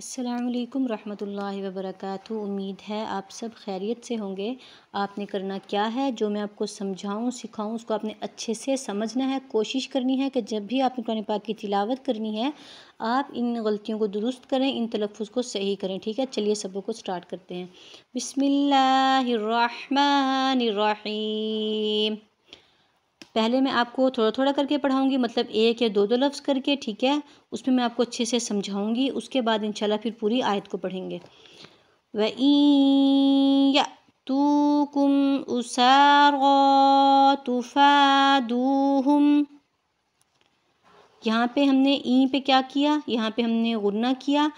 السلام علیکم ورحمۃ اللہ وبرکاتہ۔ امید ہے آپ سب خیریت سے ہوں گے۔ آپ نے کرنا کیا ہے، جو میں آپ کو سمجھاؤں سکھاؤں اس کو آپ نے اچھے سے سمجھنا ہے۔ کوشش کرنی ہے کہ جب بھی آپ نے قرآن پاک کی تلاوت کرنی ہے آپ ان غلطیوں کو درست کریں، ان تلفظ کو صحیح کریں، ٹھیک ہے۔ چلیے سبق کو سٹارٹ کرتے ہیں۔ بسم اللہ الرحمن الرحیم۔ پہلے میں آپ کو تھوڑا تھوڑا کر کے پڑھاؤں گی، مطلب ایک یا دو لفظ کر کے، ٹھیک ہے۔ اس میں آپ کو اچھے سے سمجھاؤں گی، اس کے بعد انشاءاللہ پھر پوری آیت کو پڑھیں گے۔ وَإِن يَأْتُوكُمْ أُسَارَىٰ تُفَادُوهُمْ۔ یہاں پہ ہم نے این پہ کیا کیا، یہاں پہ ہم نے غنہ کیا،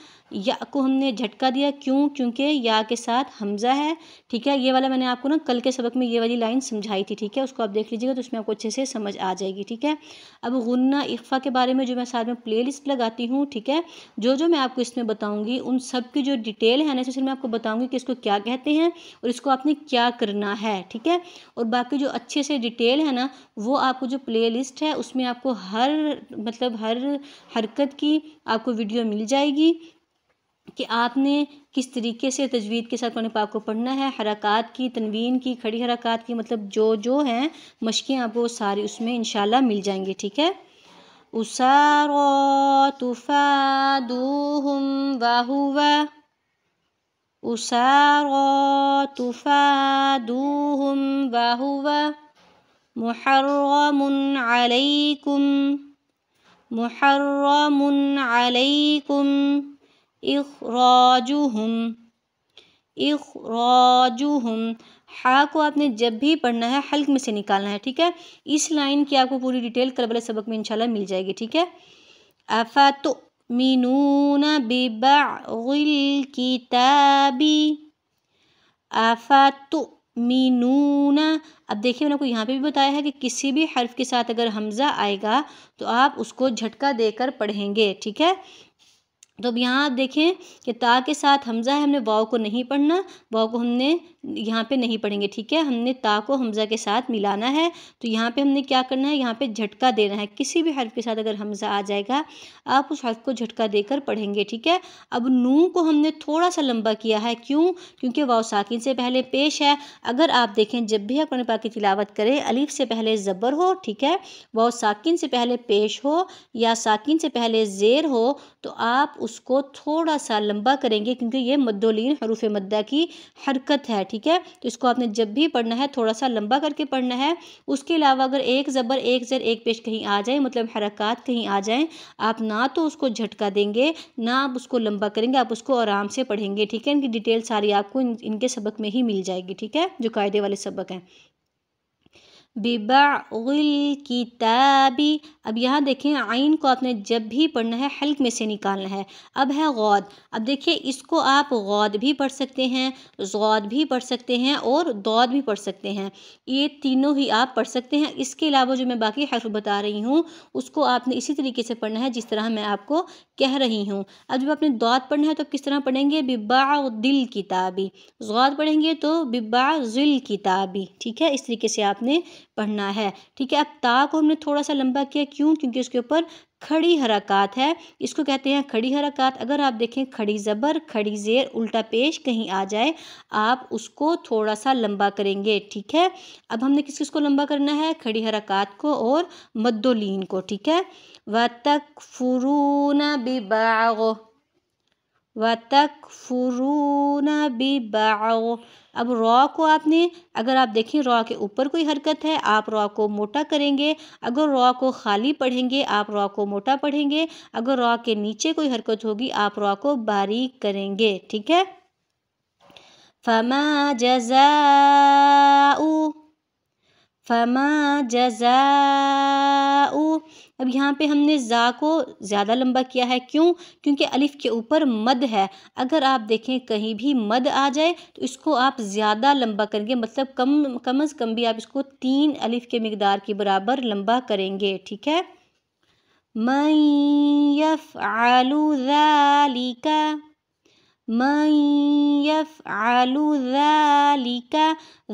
یا کو ہم نے جھٹکا دیا، کیوں؟ کیونکہ یا کے ساتھ حمزہ ہے، ٹھیک ہے۔ یہ والا میں نے آپ کو نا کل کے سبق میں یہ والی لائن سمجھائی تھی، ٹھیک ہے۔ اس کو آپ دیکھ لیجیے گا تو اس میں آپ کو اچھے سے سمجھ آ جائے گی، ٹھیک ہے۔ اب غنہ اخفا کے بارے میں جو میں ساتھ میں پلے لسٹ لگاتی ہوں، ٹھیک ہے، جو میں آپ کو اس میں بتاؤں گی ان سب کی جو ڈیٹیل ہے نا، اس میں آپ کو بتاؤں گی کہ اس کو کیا کہتے ہیں اور اس کو آپ نے کیا کرنا ہے، ٹھیک ہے۔ اور باقی جو اچھے سے ڈیٹیل ہے نا، وہ آپ کو جو پلے لسٹ ہے اس میں آپ کو ہر حرکت کی آپ کو ویڈیو مل جائے گی کہ آپ نے کس طریقے سے تجوید کے ساتھ قرآن پاک کو پڑھنا ہے۔ حرکات کی، تنوین کی، کھڑی حرکات کی، مطلب جو ہیں مشقیں آپ کو ساری اس میں انشاءاللہ مل جائیں گی، ٹھیک ہے۔ أُسَارَىٰ تُفَادُوهُمْ وَهُوَ محرم علیکم اخراجہم۔ ہا کو آپ نے جب بھی پڑھنا ہے حلق میں سے نکالنا ہے، ٹھیک ہے۔ اس لائن کی آپ کو پوری ڈیٹیل کل والے سبق میں انشاءاللہ مل جائے گی، ٹھیک ہے۔ افتؤمنون ببعض الکتاب، افتؤمنون۔ اب دیکھیں میں نے آپ کو یہاں پہ بھی بتایا ہے کہ کسی بھی حرف کے ساتھ اگر حمزہ آئے گا تو آپ اس کو جھٹکا دے کر پڑھیں گے، ٹھیک ہے۔ تو اب یہاں آپ دیکھیں کہ تا کے ساتھ حمزہ ہے، ہم نے واؤ کو نہیں پڑھنا، واؤ کو ہم نے یہاں پہ نہیں پڑھیں گے، ٹھیک ہے۔ ہم نے تا کو حمزہ کے ساتھ ملانا ہے، تو یہاں پہ ہم نے کیا کرنا ہے، یہاں پہ جھٹکا دینا ہے۔ کسی بھی حرف کے ساتھ اگر حمزہ آ جائے گا آپ اس حرف کو جھٹکا دے کر پڑھیں گے، ٹھیک ہے۔ اب نون کو ہم نے تھوڑا سا لمبا کیا ہے، کیوں؟ کیونکہ واؤ ساکن سے پہلے پیش ہے۔ اگر آپ دیکھیں جب بھی آپ قرآن پاک کی تلاوت کریں الف سے پہلے زبر ہو، ٹھیک ہے، واؤ ساکن سے پہلے پیش ہو یا ساکن سے پہلے زیر ہو تو آپ اس کو تھوڑا سا لمبا کریں گے، کیونکہ یہ مد و لین حروف مدہ کی حرکت ہے، ٹھیک ہے۔ تو اس کو آپ نے جب بھی پڑھنا ہے تھوڑا سا لمبا کر کے پڑھنا ہے۔ اس کے علاوہ اگر ایک زبر ایک زیر ایک پیش کہیں آ جائے، مطلب حرکات کہیں آ جائیں، آپ نہ تو اس کو جھٹکا دیں گے نہ آپ اس کو لمبا کریں گے، آپ اس کو آرام سے پڑھیں گے، ٹھیک ہے۔ ان کی ڈیٹیل ساری آپ کو ان کے سبق میں ہی مل جائے گی، ٹھیک ہے، جو قاعدے والے سبق ہیں۔ ببعض الکتاب، اب یہاں دیکھیں عین کو آپ نے جب بھی پڑھنا ہے حلق میں سے نکالنا ہے۔ اب ہے غود، اب دیکھیں اس کو آپ غود بھی پڑھ سکتے ہیں، ضاد بھی پڑھ سکتے ہیں اور ضاد بھی پڑھ سکتے ہیں، یہ تینوں ہی آپ پڑھ سکتے ہیں۔ اس کے علاوہ جو میں باقی حرف بتا رہی ہوں اس کو آپ نے اسی طریقے سے پڑھنا ہے جس طرح میں آپ کو کہہ رہی ہوں۔ اب جب آپ نے ضاد پڑھنا ہے تو کس طرح پڑھیں گے، ببعض الکتاب، ضاد پڑھیں گے تو ببعض الکتاب، ٹھیک ہے، اس طریقے سے آپ نے پڑھنا ہے، ٹھیک ہے۔ اب تا کو ہم نے تھوڑا سا لمبا کیا، کیوں؟ کیونکہ اس کے اوپر کھڑی حرکات ہے، اس کو کہتے ہیں کھڑی حرکات۔ اگر آپ دیکھیں کھڑی زبر کھڑی زیر الٹا پیش کہیں آ جائے آپ اس کو تھوڑا سا لمبا کریں گے، ٹھیک ہے۔ اب ہم نے کس کو لمبا کرنا ہے، کھڑی حرکات کو اور مد و لین کو، ٹھیک ہے۔ وَتَكْفُرُونَ بِبَعْضٍ، وَتَكْفُرُونَ بِبَعْضٍ۔ اب را کو آپ نے، اگر آپ دیکھیں را کے اوپر کوئی حرکت ہے آپ را کو موٹا کریں گے، اگر را کو خالی پڑھیں گے آپ را کو موٹا پڑھیں گے، اگر را کے نیچے کوئی حرکت ہوگی آپ را کو باریک کریں گے، ٹھیک ہے۔ فَمَا جَزَاءُ، اب یہاں پہ ہم نے زا کو زیادہ لمبا کیا ہے، کیوں؟ کیونکہ الف کے اوپر مد ہے۔ اگر آپ دیکھیں کہیں بھی مد آ جائے تو اس کو آپ زیادہ لمبا کریں گے، مطلب کم از کم بھی آپ اس کو 3 الف کے مقدار کے برابر لمبا کریں گے، ٹھیک ہے۔ مَن يَفْعَلُ ذَلِكَ، من یفعل ذالک،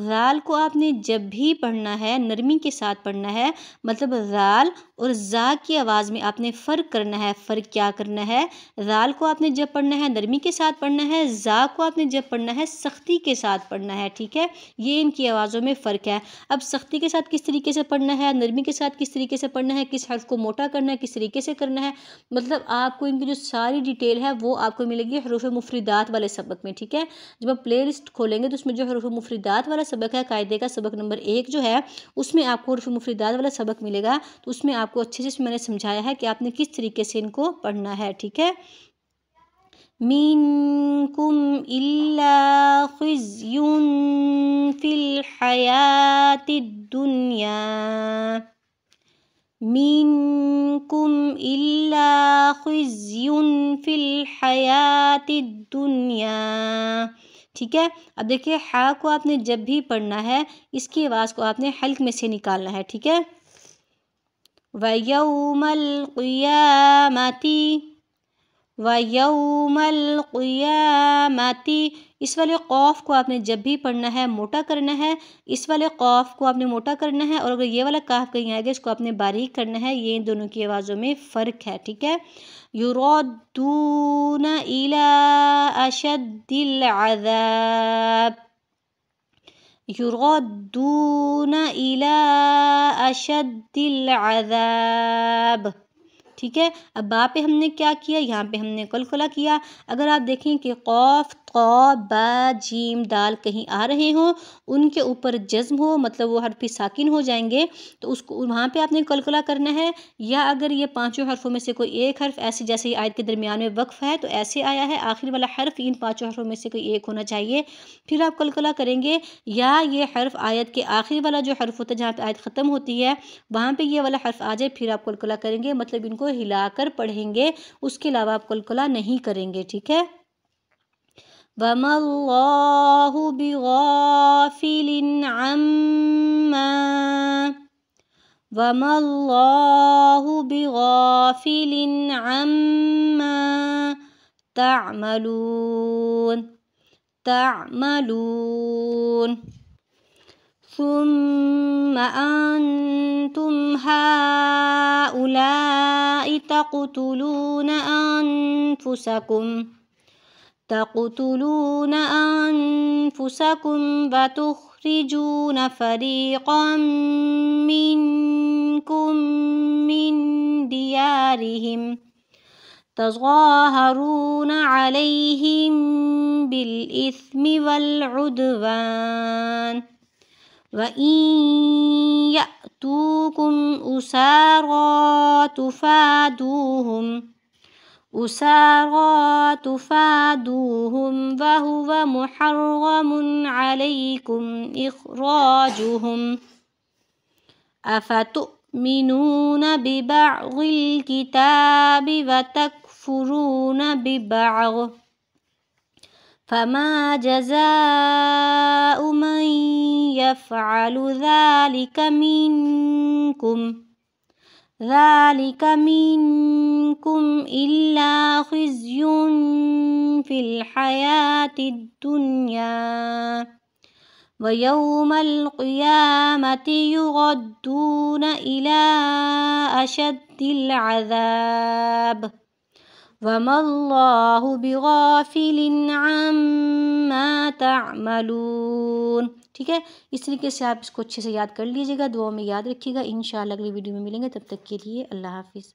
ذال کو آپ نے جب بھی پڑھنا ہے نرمی کے ساتھ پڑھنا ہے، مطلب ذال اور زا کی آواز میں آپ نے فرق کرنا ہے۔ فرق کیا کرنا ہے؟ ذال کو آپ نے جب پڑھنا ہے نرمی کے ساتھ پڑھنا ہے، زا کو آپ نے جب پڑھنا ہے سختی کے ساتھ پڑھنا ہے، ٹھیک ہے؟ یہ ان کی آوازوں میں فرق ہے۔ اب سختی کے ساتھ کس طریقے سے پڑھنا ہے، نرمی کے ساتھ کس طریقے سے پڑھنا ہے، کس حرف کو موٹا کرنا ہے، کس طریقے سے کرنا ہے، مطلب آپ کو ان کی جو ساری ڈیٹیل ہے وہ آپ کو ملے گی حروف مفردات والے سبق میں، ٹھیک ہے؟ جب آپ پلے لسٹ کھولیں گے تو اس میں جو حروف مفردات والا سبق ہے، قاعدے کا سبق نمبر 1 جو ہے، اس میں آپ کو حروف مفردات والا سبق ملے گا، تو اس میں آپ کو اچھے سے میں نے سمجھایا ہے کہ آپ نے کس طریقے سے ان کو پڑھنا ہے، ٹھیک ہے؟ منکم الا خزی فی الحیات الدنیا، منکم الا خزی فی الحیات الدنیا، ٹھیک ہے؟ اب دیکھیں ہا کو آپ نے جب بھی پڑھنا ہے اس کی آواز کو آپ نے حلق میں سے نکالنا ہے، ٹھیک ہے؟ وَيَوْمَ الْقِيَامَةِ، وَيَوْمَ الْقِيَامَةِ، اس والے قوف کو آپ نے جب بھی پڑھنا ہے موٹا کرنا ہے، اس والے قوف کو آپ نے موٹا کرنا ہے، اور اگر یہ والا کاف کہیں آئے گا اس کو آپ نے باریک کرنا ہے، یہ ان دونوں کی آوازوں میں فرق ہے، ٹھیک ہے؟ يُرَدُّونَ إِلَىٰ أَشَدِّ الْعَذَابِ، يُرَدُّونَ إِلَىٰ أَشَدِّ الْعَذَابِ، ٹھیک ہے؟ اب با پہ ہم نے کیا کیا، یہاں پہ ہم نے قلقلہ کیا۔ اگر آپ دیکھیں کہ قوف، قا، با، جیم، دال کہیں آ رہے ہوں، ان کے اوپر جزم ہو، مطلب وہ حرف ساکن ہو جائیں گے، تو اس کو وہاں پہ آپ نے قلقلہ کرنا ہے، یا اگر یہ پانچوں حرفوں میں سے کوئی ایک حرف ایسے جیسے آیت کے درمیان میں وقف ہے تو ایسے آیا ہے، آخر والا حرف ان پانچوں حرفوں میں سے کوئی ایک ہونا چاہیے، پھر آپ قلقلہ کریں گے، یا یہ حرف آیت کے آخر والا جو حرف ہوتا ہے جہاں پہ آیت ختم ہوتی ہے وہاں پہ یہ والا حرف آ جائے پھر آپ قلقلہ کریں گے، مطلب ان کو ہلا کر پڑھیں گے، اس کے علاوہ آپ قلقلہ نہیں کریں گے، ٹھیک ہے؟ وَمَا اللَّهُ بِغَافِلٍ عَمَّا، وَمَا اللَّهُ بِغَافِلٍ عَمَّا تَعْمَلُونَ، تعملون، ثم أنتم هؤلاء تقتلون أنفسكم وتخرجون فريقا منكم من ديارهم تظاهرون عليهم بالإثم والعدوان وَإِن يَأْتُوكُمْ أُسَارَىٰ تُفَادُوهُمْ وَهُوَ مُحَرَّمٌ عَلَيْكُمْ إِخْرَاجُهُمْ أَفَتُؤْمِنُونَ بِبَعْضِ الْكِتَابِ وَتَكْفُرُونَ بِبَعْضٍ فَمَا جَزَاءُ مَن يَفْعَلُ ذَلِكَ مِنكُمْ إِلَّا خِزْيٌ فِي الْحَيَاةِ الدُّنْيَا وَيَوْمَ الْقِيَامَةِ يُرَدُّونَ إِلَىٰ أَشَدِّ الْعَذَابِ وَمَا اللَّهُ بِغَافِلٍ عَمَّا تَعْمَلُونَ، ٹھیک ہے؟ اس طریقے سے آپ اس کو اچھے سے یاد کر لیجیے گا، دعاؤں میں یاد رکھیے گا، انشاءاللہ اگلی ویڈیو میں ملیں گے، تب تک کے لیے اللہ حافظ۔